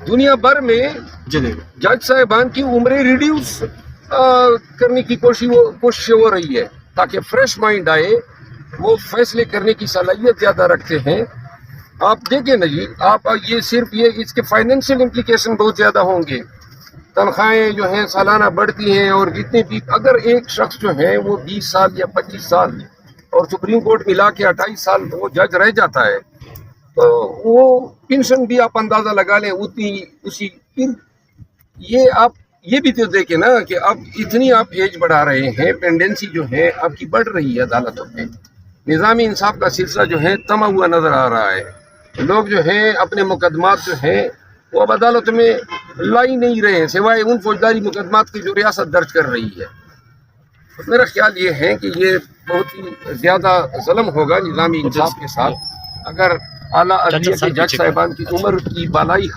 دنیا بھر میں جج صاحبان کی عمریں ریڈیوس کرنے کی کوشش ہو رہی ہے تاکہ فریش مائنڈ آئے، وہ فیصلے کرنے کی صلاحیت زیادہ رکھتے ہیں. آپ دیکھیں نا جی، آپ یہ صرف یہ اس کے فائنینشیل امپلیکیشن بہت زیادہ ہوں گے. تنخواہیں جو ہیں سالانہ بڑھتی ہیں، اور جتنے بھی اگر ایک شخص جو ہے وہ 20 سال یا 25 سال اور سپریم کورٹ ملا کے 28 سال وہ جج رہ جاتا ہے، تو وہ پینشن بھی آپ اندازہ لگا لیں اتنی اسی. پھر یہ بھی تو دیکھیں نا کہ اب اتنی آپ ایج بڑھا رہے ہیں، پینڈنسی جو ہے آپ کی بڑھ رہی ہے عدالتوں میں. نظامی انصاف کا سلسلہ جو ہے تما ہوا نظر آ رہا ہے. لوگ جو ہیں اپنے مقدمات جو ہیں وہ اب عدالت میں لائی نہیں رہے ہیں، سوائے ان فوجداری مقدمات کی جو ریاست درج کر رہی ہے. میرا خیال یہ ہے کہ یہ بہت ہی زیادہ ظلم ہوگا نظامی انصاف کے ساتھ اگر اعلیٰ عدلیہ کے جج صاحبان کی عمر کی بالائی حد